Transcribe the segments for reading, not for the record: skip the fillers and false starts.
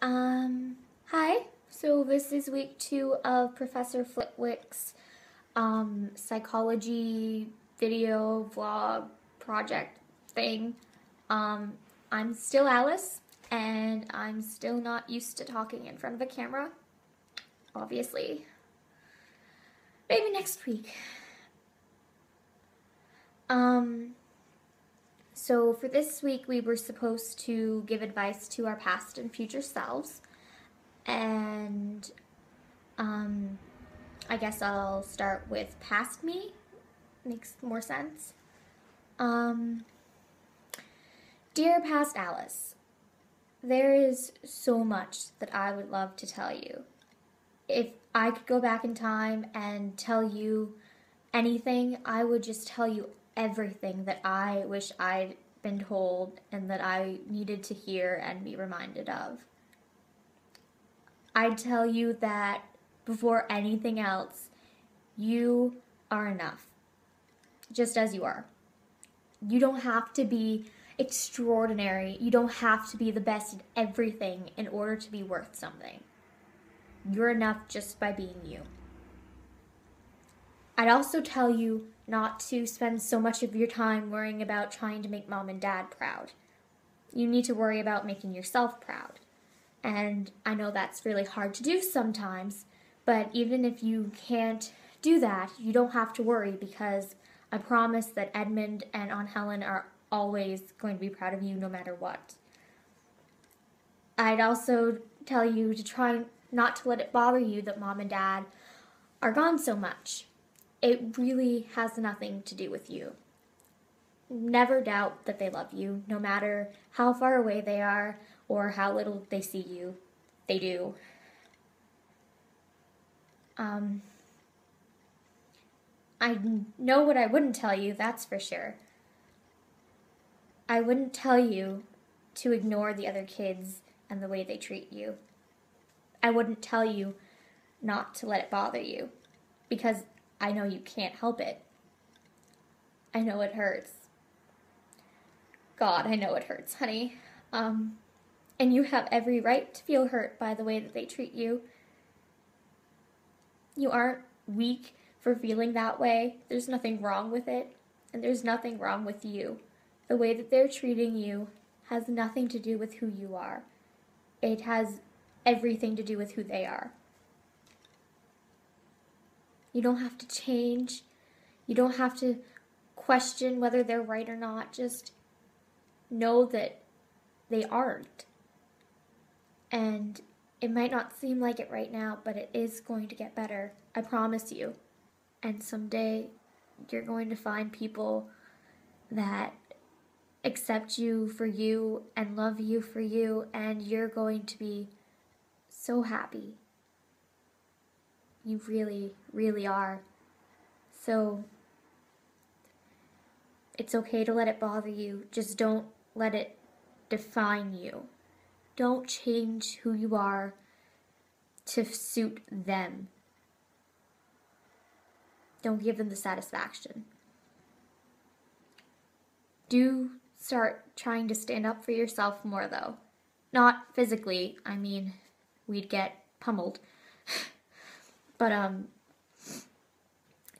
Hi. So this is week 2 of Professor Flitwick's psychology video vlog project thing. Um, I'm still Alice, and I'm still not used to talking in front of a camera, obviously. Maybe next week. So for this week, we were supposed to give advice to our past and future selves, and I guess I'll start with past me. Makes more sense. Um, Dear past Alice, there is so much that I would love to tell you. If I could go back in time and tell you anything, I would just tell you everything that I wish I'd been told and that I needed to hear and be reminded of. I'd tell you that before anything else, you are enough, just as you are. You don't have to be extraordinary. You don't have to be the best at everything in order to be worth something. You're enough just by being you. I'd also tell you not to spend so much of your time worrying about trying to make mom and dad proud. You need to worry about making yourself proud. And I know that's really hard to do sometimes, but even if you can't do that, you don't have to worry, because I promise that Edmund and Aunt Helen are always going to be proud of you no matter what. I'd also tell you to try not to let it bother you that mom and dad are gone so much. It really has nothing to do with you. Never doubt that they love you, no matter how far away they are or how little they see you. They do. I know what I wouldn't tell you, that's for sure. I wouldn't tell you to ignore the other kids and the way they treat you. I wouldn't tell you not to let it bother you, because I know you can't help it. I know it hurts. God, I know it hurts, honey. And you have every right to feel hurt by the way that they treat you. You aren't weak for feeling that way. There's nothing wrong with it, and there's nothing wrong with you. The way that they're treating you has nothing to do with who you are. It has everything to do with who they are. You don't have to change. You don't have to question whether they're right or not. Just know that they aren't. And it might not seem like it right now, but it is going to get better. I promise you. And someday you're going to find people that accept you for you and love you for you, and you're going to be so happy. You really, really are. So it's okay to let it bother you. Just don't let it define you. Don't change who you are to suit them. Don't give them the satisfaction. Do start trying to stand up for yourself more, though. Not physically, I mean, we'd get pummeled. But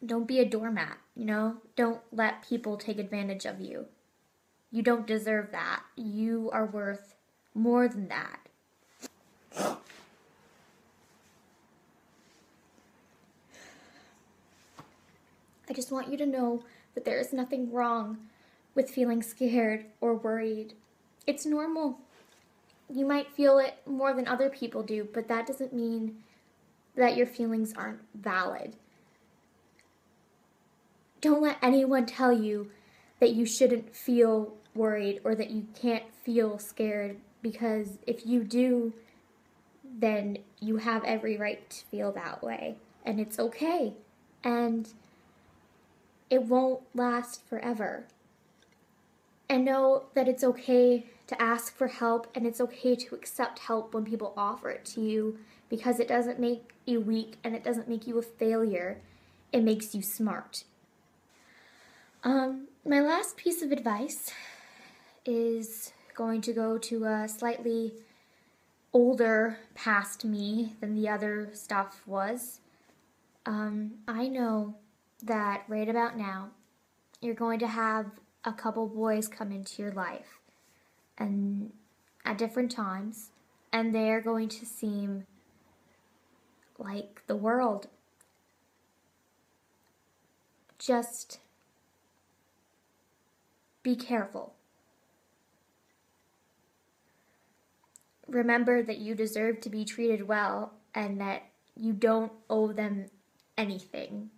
don't be a doormat, you know? Don't let people take advantage of you. You don't deserve that. You are worth more than that. I just want you to know that there is nothing wrong with feeling scared or worried. It's normal. You might feel it more than other people do, but that doesn't mean that your feelings aren't valid. Don't let anyone tell you that you shouldn't feel worried or that you can't feel scared, because if you do, then you have every right to feel that way, and it's okay, and it won't last forever. And know that it's okay to ask for help, and it's okay to accept help when people offer it to you, because it doesn't make you weak and it doesn't make you a failure. It makes you smart. My last piece of advice is going to go to a slightly older past me than the other stuff was. I know that right about now, you're going to have a couple boys come into your life and at different times, and they're going to seem like the world. Just be careful. Remember that you deserve to be treated well and that you don't owe them anything.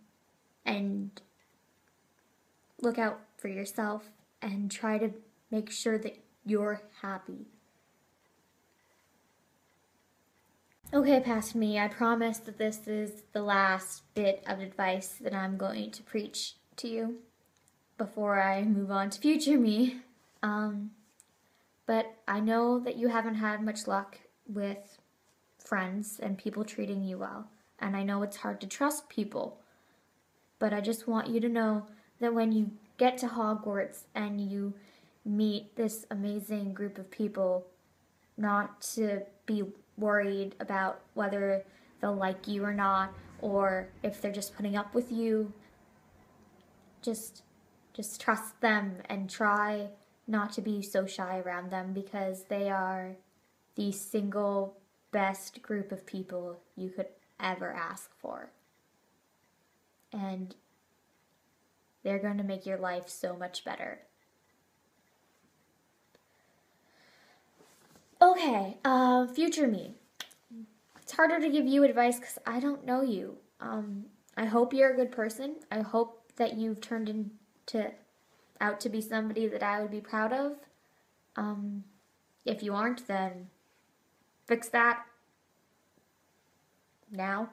And look out for yourself and try to make sure that you're happy. Okay, past me, I promise that this is the last bit of advice that I'm going to preach to you before I move on to future me. But I know that you haven't had much luck with friends and people treating you well. And I know it's hard to trust people. But I just want you to know that when you get to Hogwarts and you meet this amazing group of people, not to be worried about whether they'll like you or not, or if they're just putting up with you. Just trust them and try not to be so shy around them, because they are the single best group of people you could ever ask for. And they're going to make your life so much better. Okay, future me. It's harder to give you advice because I don't know you. I hope you're a good person. I hope that you've turned out to be somebody that I would be proud of. If you aren't, then fix that now.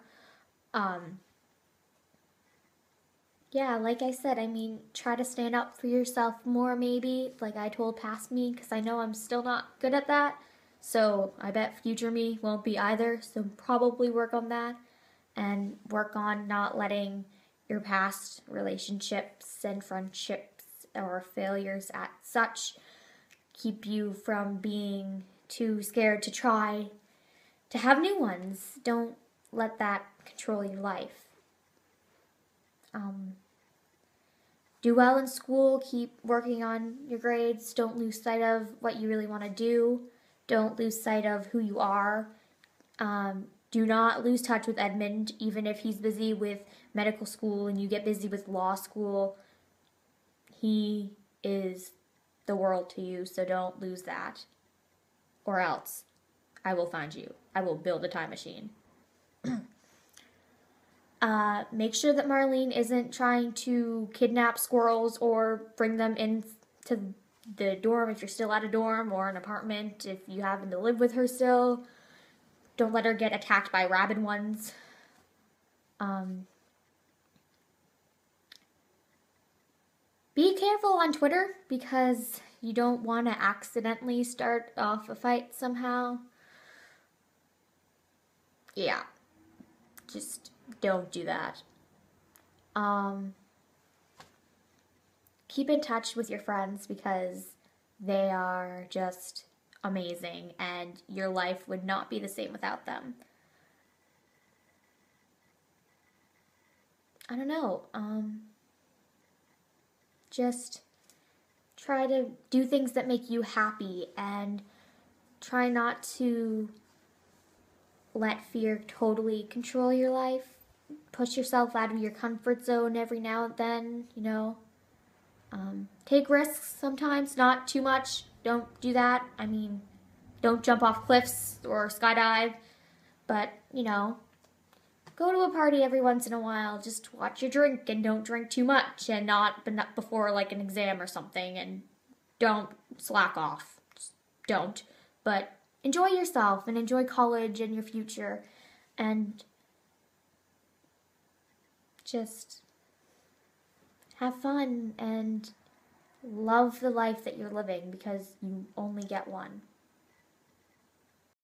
Yeah, like I said, I mean, try to stand up for yourself more, maybe, like I told past me, because I know I'm still not good at that. So I bet future me won't be either. So probably work on that and work on not letting your past relationships and friendships or failures at such keep you from being too scared to try to have new ones. Don't let that control your life. Do well in school, keep working on your grades, don't lose sight of what you really want to do, don't lose sight of who you are. Do not lose touch with Edmund, even if he's busy with medical school and you get busy with law school. He is the world to you, so don't lose that. Or else, I will find you. I will build a time machine. Make sure that Marlene isn't trying to kidnap squirrels or bring them into the dorm if you're still at a dorm, or an apartment if you happen to live with her still. Don't let her get attacked by rabid ones. Be careful on Twitter, because you don't want to accidentally start off a fight somehow. Yeah. Just don't do that. Keep in touch with your friends, because they are just amazing and your life would not be the same without them. I don't know. Just try to do things that make you happy and try not to let fear totally control your life. Push yourself out of your comfort zone every now and then, you know. Take risks sometimes, not too much. Don't do that. I mean, don't jump off cliffs or skydive, but, you know, go to a party every once in a while. Just watch your drink and don't drink too much, and not before like an exam or something, and don't slack off. Just don't. But enjoy yourself and enjoy college and your future, and just have fun and love the life that you're living, because you only get one.